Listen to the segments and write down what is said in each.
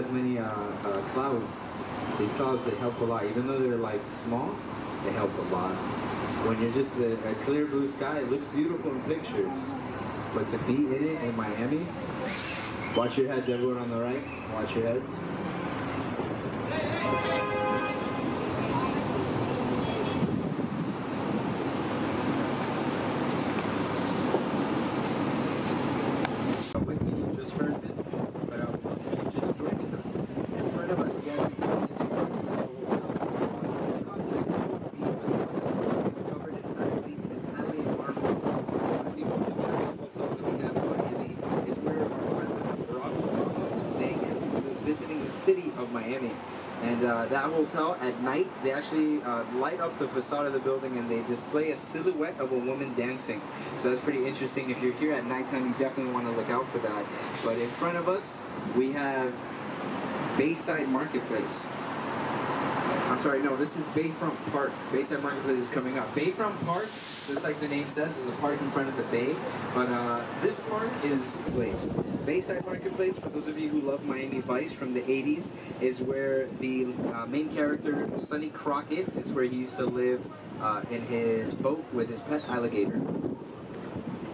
as many clouds. These clouds, they help a lot. Even though they're like small, they help a lot. When you're just a clear blue sky, it looks beautiful in pictures. But to be in it in Miami, watch your heads, everyone on the right. Watch your heads. With me, you just heard this, but also you just joined us. In front of us, you guys can see the Intercontinental Hotel. This continental beam is covered entirely in Italian marble. It's one of the most luxurious hotels that we have in Miami. It's where our president Barack Obama was staying in. He was visiting the city of Miami. And that hotel, at night, they actually light up the facade of the building and they display a silhouette of a woman dancing. So that's pretty interesting. If you're here at nighttime, you definitely want to look out for that. But in front of us, we have Bayside Marketplace. I'm sorry, no, this is Bayfront Park. Bayside Marketplace is coming up. Bayfront Park, just like the name says, is a park in front of the bay. But this park is a place. Bayside Marketplace, for those of you who love Miami Vice from the 80s, is where the main character, Sonny Crockett, is where he used to live in his boat with his pet alligator.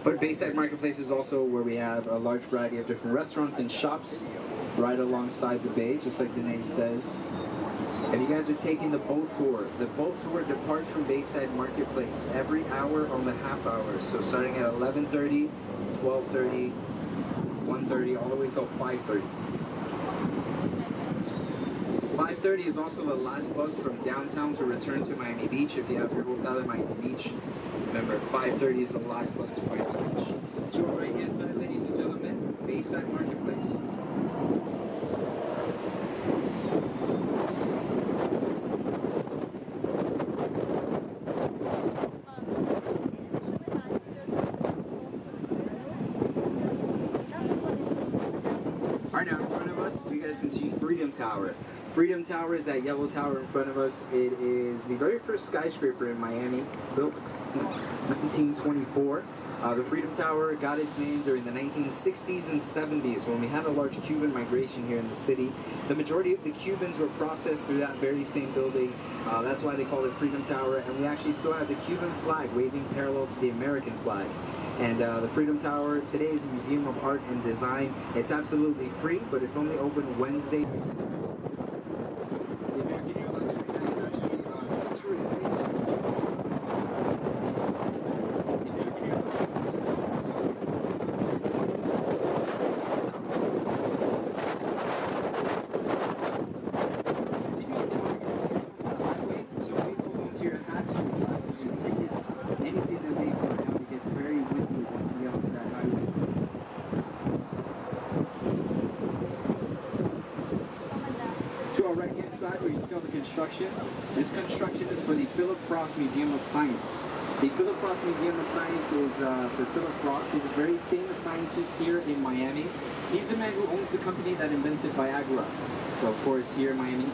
But Bayside Marketplace is also where we have a large variety of different restaurants and shops right alongside the bay, just like the name says. If you guys are taking the boat tour departs from Bayside Marketplace every hour on the half hour. So starting at 11:30, 12:30, 1:30, all the way till 5:30. 5:30 is also the last bus from downtown to return to Miami Beach. If you have your hotel in Miami Beach, remember 5:30 is the last bus to Miami Beach. To our right hand side, ladies and gentlemen, Bayside Marketplace. Right now in front of us, you guys can see Freedom Tower. Freedom Tower is that yellow tower in front of us. It is the very first skyscraper in Miami, built in 1924. The Freedom Tower got its name during the 1960s and 70s when we had a large Cuban migration here in the city. The majority of the Cubans were processed through that very same building. That's why they call it Freedom Tower, and we actually still have the Cuban flag waving parallel to the American flag. And the Freedom Tower today is a museum of art and design. It's absolutely free, but it's only open Wednesday. The American Airlines Arena is actually built to replace. So please hold on to your hats, your glasses, your tickets, anything that may come out. It gets very windy once we get onto that highway. To our right hand side where you see all the construction, this construction is for the Philip Frost Museum of Science. The Philip Frost Museum of Science is for Philip Frost. He's a very famous scientist here in Miami. He's the man who owns the company that invented Viagra. So of course here in Miami,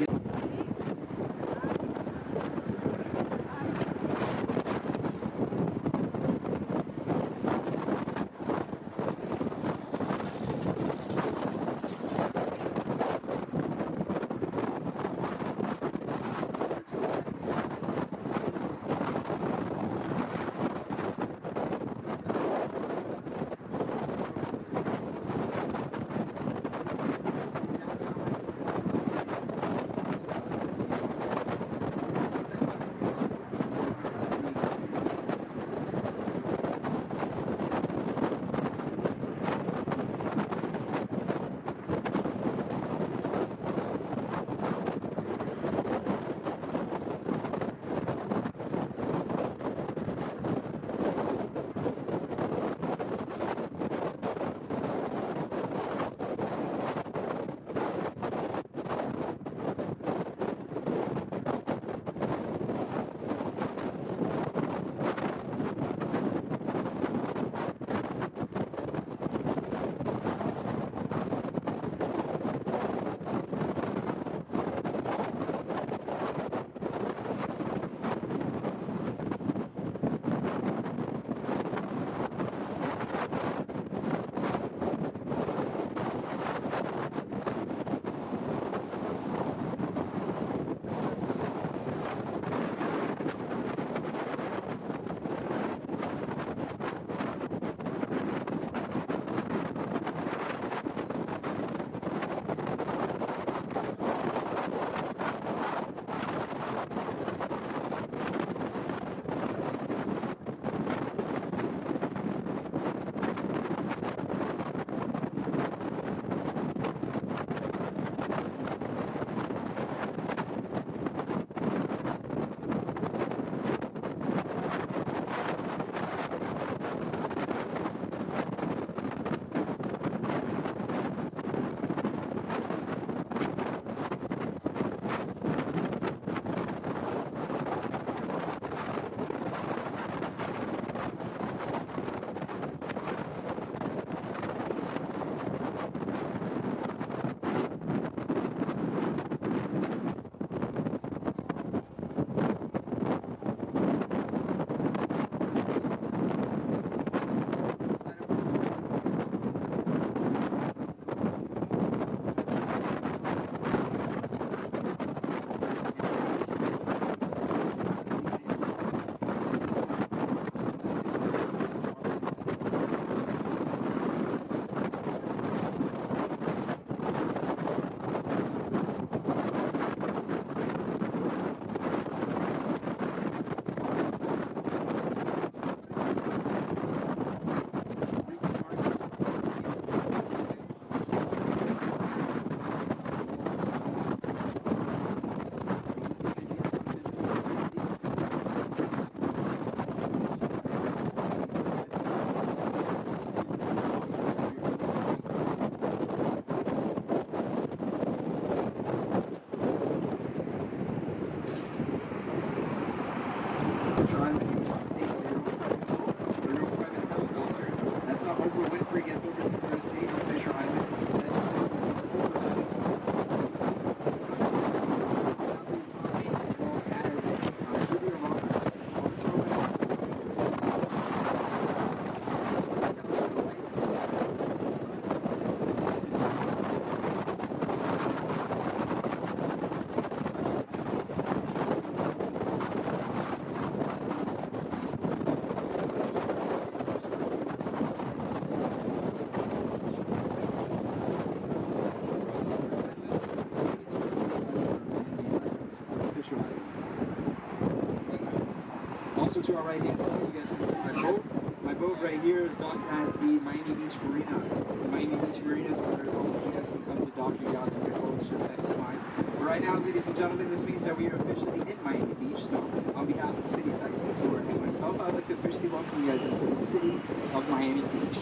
also to our right hand side, you guys can see my boat. My boat right here is docked at the Miami Beach Marina. The Miami Beach Marina is where you guys can come to dock your yachts and your boats just next to mine. But right now, ladies and gentlemen, this means that we are officially in Miami Beach. So on behalf of City Sightseeing Tour and myself, I'd like to officially welcome you guys into the city of Miami Beach.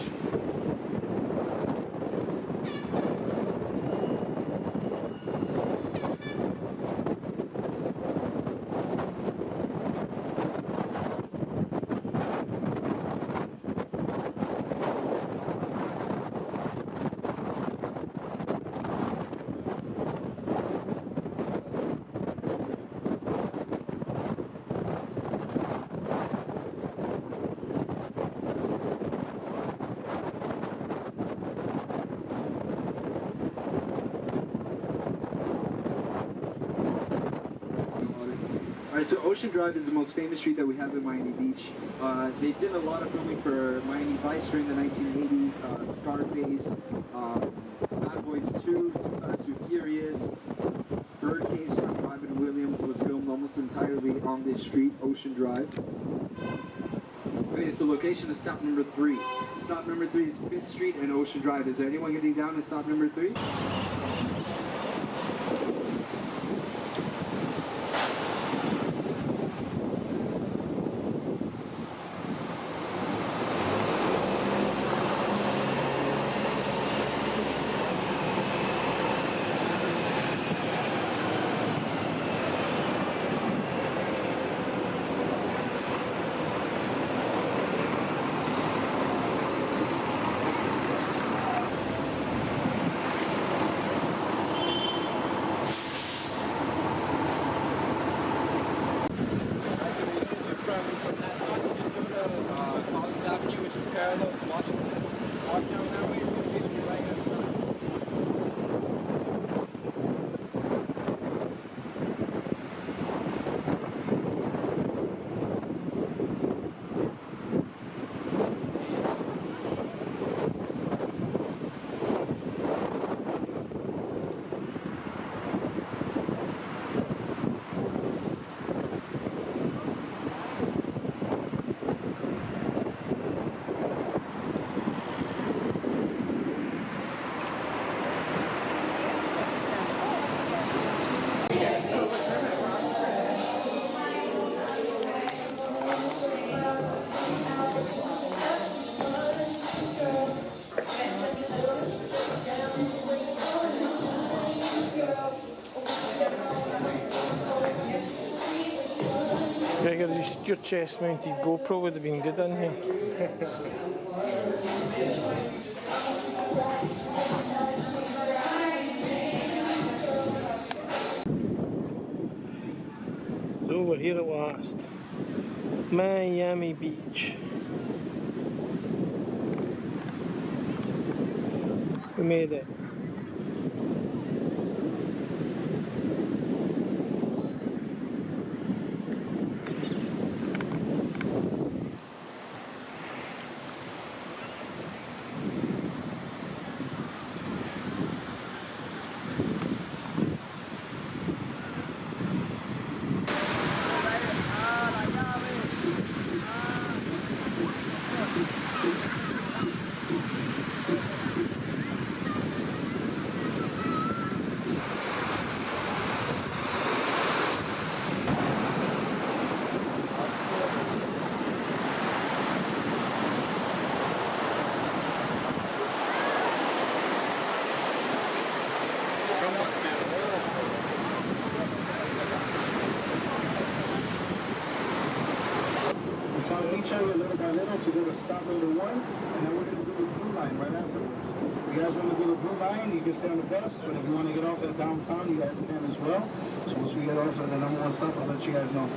Alright, so Ocean Drive is the most famous street that we have in Miami Beach. They did a lot of filming for Miami Vice during the 1980s, Scarface, Bad Boys 2, Too Fast, Too Furious, Birdcage, starring Robin Williams was filmed almost entirely on this street, Ocean Drive. Okay, so location is stop number 3. Stop number 3 is 5th Street and Ocean Drive. Is there anyone getting down to stop number 3? From that spot, you just go to Collins Avenue, which is parallel to Washington. Walk down that way, it's going to be on your right hand side. Gregor, your chest mounted GoPro would have been good in here. So we're here at last. Miami Beach. We made it. South Beach area little by little to go to stop number 1, and then we're going to do the blue line right afterwards. If you guys want to do the blue line, you can stay on the bus, but if you want to get off at downtown, you guys can as well. So once we get off at the number 1 stop, I'll let you guys know.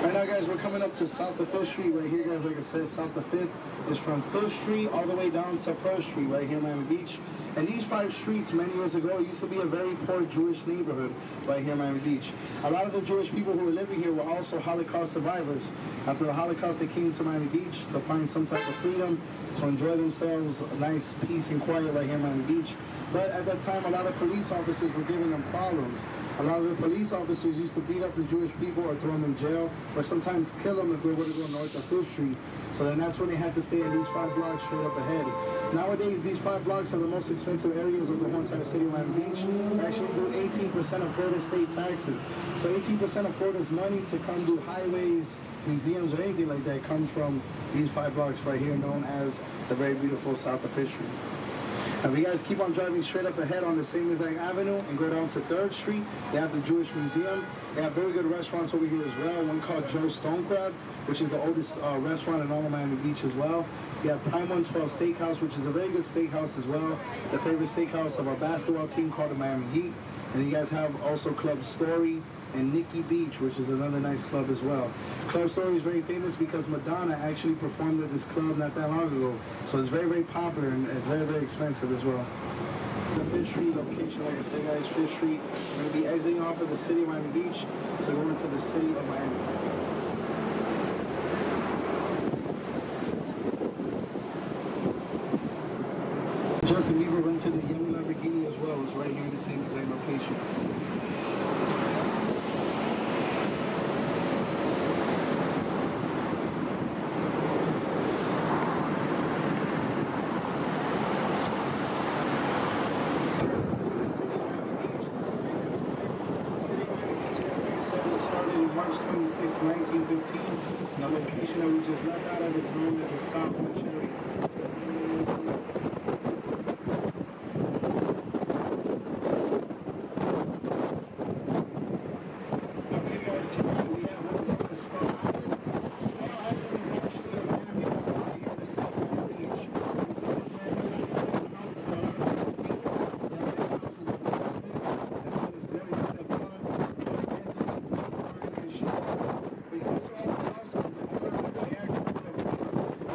Right now, guys, guys, we're coming up to South of 5th Street right here, guys. Like I said, South of 5th is from 5th Street all the way down to 1st Street right here in Miami Beach. And these 5 streets, many years ago, used to be a very poor Jewish neighborhood right here in Miami Beach. A lot of the Jewish people who were living here were also Holocaust survivors. After the Holocaust, they came to Miami Beach to find some type of freedom, to enjoy themselves, a nice peace and quiet right here in Miami Beach. But at that time, a lot of police officers were giving them problems. A lot of the police officers used to beat up the Jewish people or throw them in jail, or sometimes kill them if they were to go north of 5th Street. So then that's when they had to stay in these 5 blocks straight up ahead. Nowadays, these 5 blocks are the most expensive areas of the whole entire city of Miami Beach. They actually do 18% of Florida state taxes. So 18% of Florida's money to come do highways, museums, or anything like that comes from these 5 blocks right here, known as the very beautiful South of 5th Street. Now, if you guys keep on driving straight up ahead on the same exact avenue and go down to 3rd Street, they have the Jewish Museum. They have very good restaurants over here as well. One called Joe's Stone Crab, which is the oldest restaurant in all of Miami Beach as well. You have Prime 112 Steakhouse, which is a very good steakhouse as well. The favorite steakhouse of our basketball team called the Miami Heat. And you guys have also Club Story and Nikki Beach, which is another nice club as well. Club Story is very famous because Madonna actually performed at this club not that long ago. So it's very, very popular and it's very, very expensive as well. The 5th Street location, like I said, guys, 5th Street. We're going to be exiting off of the city of Miami Beach to go into the city of Miami. Justin Bieber rented the yellow Lamborghini as well. It's right here in the same exact location. March 26, 1915. The location that we just left out of is known as the South Beach area. Okay, guys, today we have what's known as Star Island. Star Island is actually a map here in the South Miami Beach. You see this map here? The houses are a lot of famous people. The houses of Will Smith, as well as Gloria Estefan, we also have the house of the owner of the Niagara Club.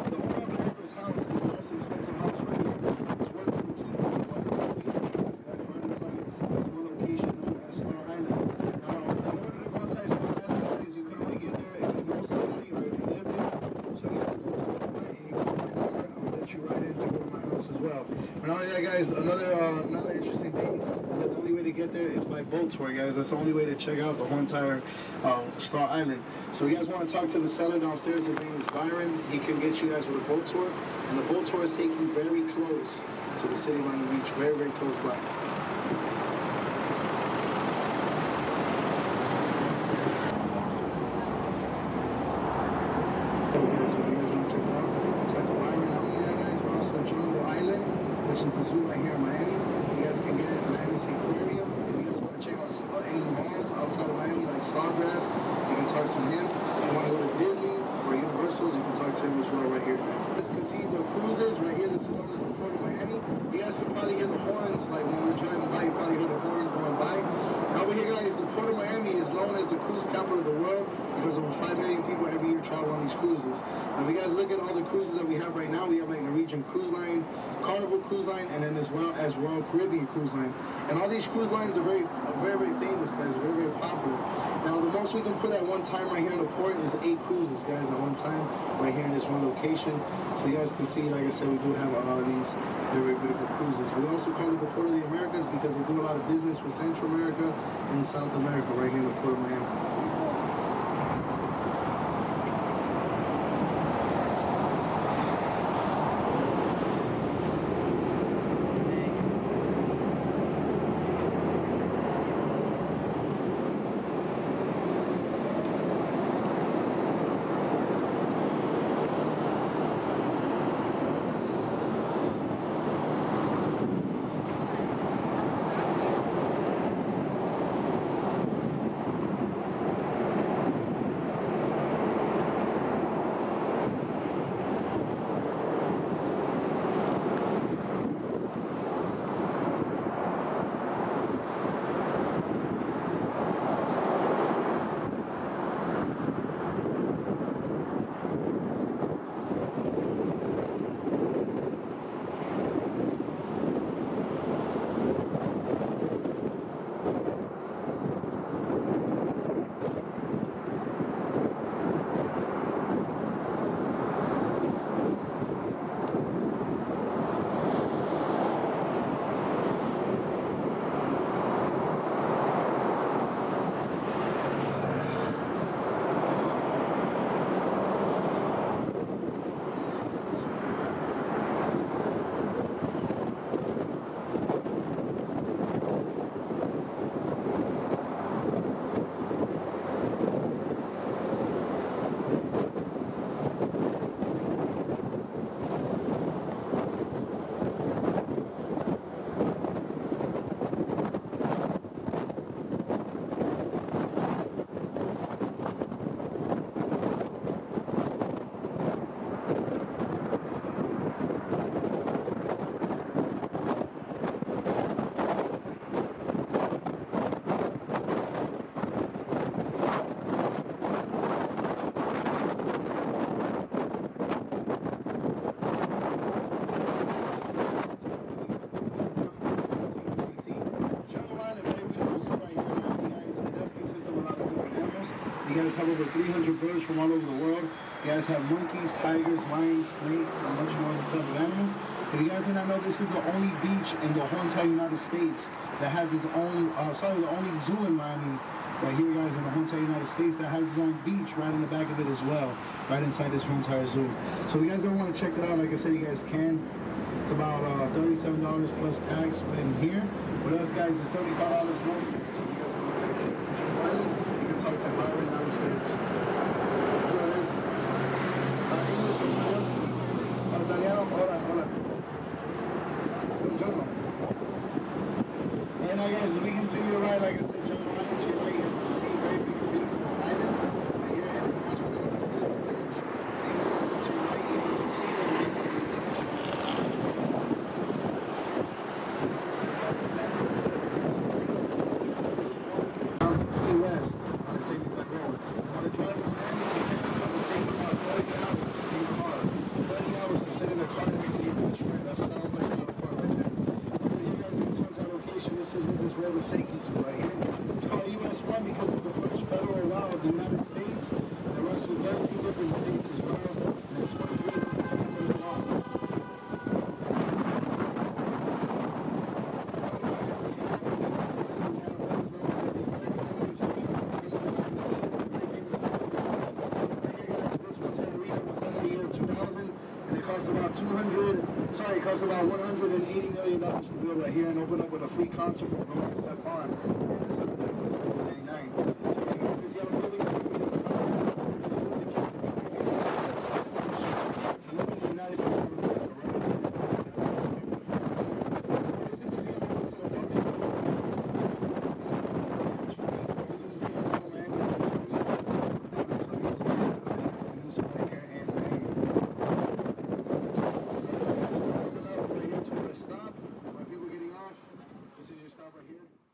The owner of Niagara's house is the most expensive house right here. It's worth over $2.1 million, guys, right inside. There's one location known as Star Island. Now, in order to go inside Star Island, guys, you can only get there if you know somebody or if you live there. So you guys go to the front and you go to my number. I'll let you ride in to go to my house as well. But not only that, guys, another interesting thing is that the only way to get there is by boat tour, guys. That's the only way to check out the whole entire Star Island. So if you guys want to talk to the seller downstairs, his name is Byron. He can get you guys with a boat tour. And the boat tours take you very close to the city of Miami Beach. Very, very close by. So if you guys want to check it out, talk to Byron. Not only that, guys, we're also Jungle Island, which is the zoo right here in Miami. You guys can get it at Miami's Aquarium. If you guys want to check out any malls outside of Miami, like Sawgrass, you can talk to him. If you want to go to Disney or Universal's, you can talk to him as well right here, guys. You guys can see the cruises right here. This is known as the Port of Miami. You guys can probably hear the horns, like when we're driving by, you probably hear the horns going by. Now over here, guys, the Port of Miami is known as the cruise capital of the world because over 5 million people every year travel on these cruises. Now, if you guys look at all the cruises that we have right now, we have like Norwegian Cruise Line, Carnival Cruise Line, and then as well as Royal Caribbean Cruise Line. And all these cruise lines are very, very famous, guys, very, very popular. Now, the most we can put at one time right here in the port is 8 cruises, guys, at one time, right here in this one location. So you guys can see, like I said, we do have a lot of these very, very beautiful cruises. We also call it the Port of the Americas because they do a lot of business with Central America and South America right here in the Port of Miami. guys have over 300 birds from all over the world. You guys have monkeys, tigers, lions, snakes, and much more type of animals. If you guys did not know, this is the only beach in the whole entire United States that has its own, the only zoo in Miami, right here, guys, in the whole entire United States that has its own beach right in the back of it as well, right inside this whole entire zoo. So if you guys ever want to check it out, like I said, you guys can. It's about $37 plus tax in here. With us, guys, it's $35 no ticket. So if you guys want to pay a ticket to Giovanni, you can talk to Byron downstairs. Italiano, hola. Buongiorno. And now, guys, as we continue to ride, like I said, jump right into your right, you guys can see a very big, beautiful island right here. And as we're going to the bridge, to your right, you guys can see that we're going to be West on the same exact road. Now the drive from Miami to Tampa will take about 30 hours, same car. 30 hours to sit in a car in the city of Detroit. That sounds like a lot of fun right there. But you guys in terms of location, this is where this road will take you to right here. It's called US 1 because it's the first federal law of the United States. It runs through 13 different states as well. And it's 23 kilometers long. It costs about $180 million to build right here and open up with a free concert from Gloria Estefan on December 31st, 1999. So you guys, this yellow building is the Freedom Tower. This is really cute. It's a living in the United States of America, right? It's a museum open to the public. It's free. It's the only museum in Miami that's free. So you guys want to go to the museum right here and stop. When people are getting off, this is your stop right here.